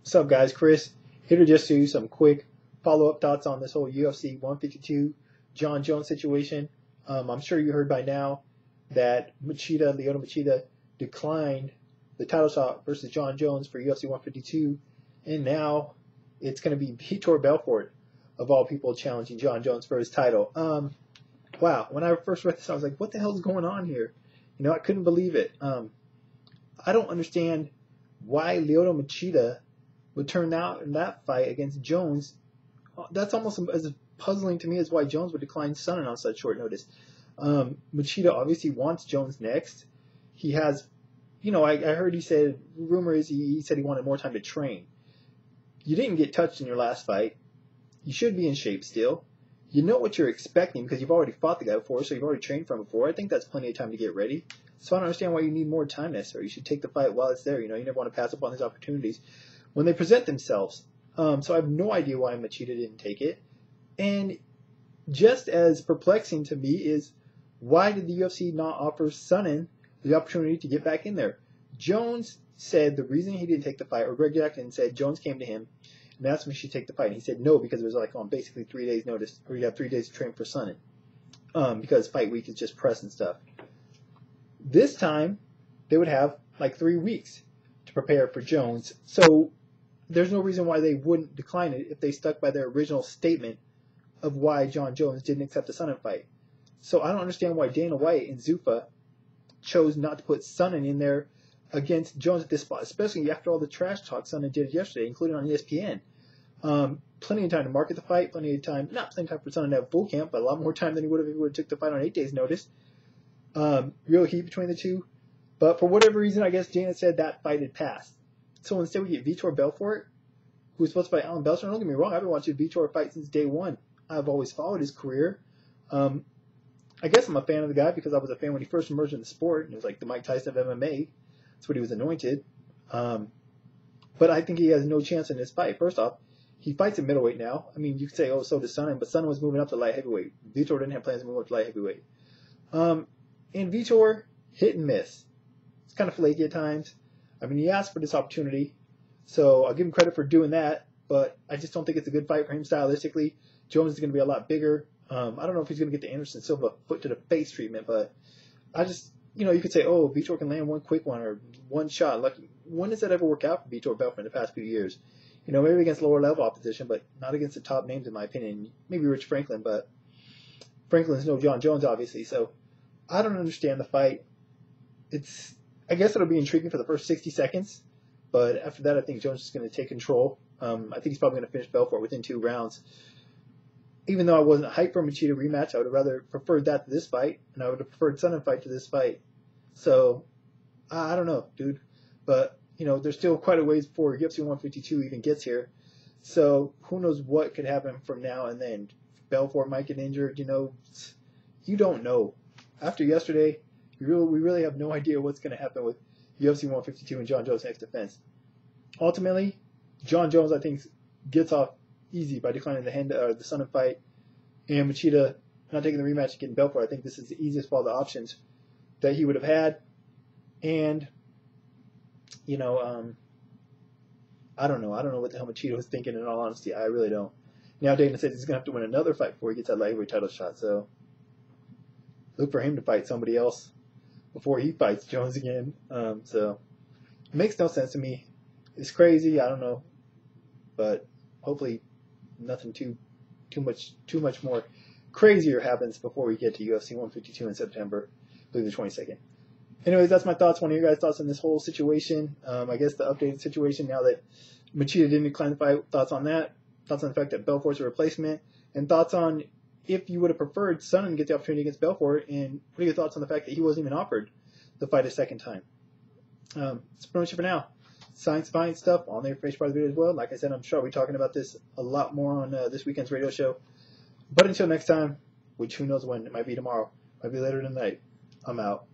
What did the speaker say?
What's up, guys? Chris here to just do some quick follow-up thoughts on this whole UFC 152 Jon Jones situation. I'm sure you heard by now that Lyoto Machida declined the title shot versus Jon Jones for UFC 152, and now it's going to be Vitor Belfort, of all people, challenging Jon Jones for his title. Wow, when I first read this, I was like, what the hell is going on here? I couldn't believe it. I don't understand why Lyoto Machida would turn out in that fight against Jones. That's almost as puzzling to me as why Jones would decline Sonnen on such short notice. Machida obviously wants Jones next. He has, I heard he said, rumor is he said he wanted more time to train. You didn't get touched in your last fight. You should be in shape still. You know what you're expecting because you've already fought the guy before, so you've already trained for him before. I think that's plenty of time to get ready. So I don't understand why you need more time necessary. You should take the fight while it's there. You never want to pass up on these opportunities when they present themselves. So I have no idea why Machida didn't take it. And just as perplexing to me is, why did the UFC not offer Sonnen the opportunity to get back in there? Jones said the reason he didn't take the fight, or Greg Jackson said Jones came to him and asked him if he should take the fight. And he said no, because it was like on basically 3 days notice, or you have 3 days to train for Sonnen, because fight week is just press and stuff. This time, they would have like 3 weeks to prepare for Jones. So there's no reason why they wouldn't decline it if they stuck by their original statement of why Jon Jones didn't accept the Sonnen fight. So I don't understand why Dana White and Zuffa chose not to put Sonnen in there against Jones at this spot, especially after all the trash talk Sonnen did yesterday, including on ESPN. Plenty of time to market the fight, plenty of time, not plenty of time for Sonnen to have full camp, but a lot more time than he would have if he would have took the fight on 8 days' notice. Real heat between the two. But for whatever reason, I guess Dana said that fight had passed. So instead we get Vitor Belfort, who was supposed to fight Alan Belcher. Don't get me wrong, I've been watching Vitor fight since day one. I've always followed his career. I guess I'm a fan of the guy because I was a fan when he first emerged in the sport. And it was like the Mike Tyson of MMA. That's what he was anointed. But I think he has no chance in this fight. First off, he fights at middleweight now. I mean, you could say, oh, so does Sonnen, but Sonnen was moving up to light heavyweight. Vitor didn't have plans to move up to light heavyweight. And Vitor, hit and miss. It's kind of flaky at times. I mean, he asked for this opportunity, so I'll give him credit for doing that, but I just don't think it's a good fight for him stylistically. Jones is going to be a lot bigger. I don't know if he's going to get the Anderson Silva foot to the face treatment, but I just, you could say, oh, Vitor can land one quick one or one shot. Like, when does that ever work out for Vitor Belfort in the past few years? Maybe against lower level opposition, but not against the top names in my opinion. Maybe Rich Franklin, but Franklin's no Jon Jones, obviously, so I don't understand the fight. I guess it'll be intriguing for the first 60 seconds, but after that, I think Jones is going to take control. I think he's probably going to finish Belfort within 2 rounds. Even though I wasn't hyped for a Machida rematch, I would have rather preferred that to this fight, and I would have preferred Sonnen fight to this fight. So, I don't know, dude. But, there's still quite a ways before UFC 152 even gets here. So, who knows what could happen from now and then. Belfort might get injured, you don't know. After yesterday, we really have no idea what's going to happen with UFC 152 and Jon Jones' next defense. Ultimately, Jon Jones, I think, gets off easy by declining the Sonnen fight, and Machida not taking the rematch and getting Belfort. I think this is the easiest of all the options that he would have had. And, I don't know. I don't know what the hell Machida was thinking, in all honesty. I really don't. Now Dana says he's going to have to win another fight before he gets that lightweight title shot, so look for him to fight somebody else before he fights Jones again. So it makes no sense to me. It's crazy. I don't know, but hopefully nothing too much more crazier happens before we get to UFC 152 in September, I believe the 22nd. Anyways, that's my thoughts. Want to hear your guys' thoughts on this whole situation. I guess the updated situation now that Machida didn't decline the fight. Thoughts on that. Thoughts on the fact that Belfort's a replacement, and thoughts on if you would have preferred Sonnen to get the opportunity against Belfort, and what are your thoughts on the fact that he wasn't even offered the fight a second time? That's pretty much it for now. Science stuff on the information part of the video as well. Like I said, I'm sure I'll be talking about this a lot more on this weekend's radio show. But until next time, which who knows when, it might be tomorrow, might be later tonight, I'm out.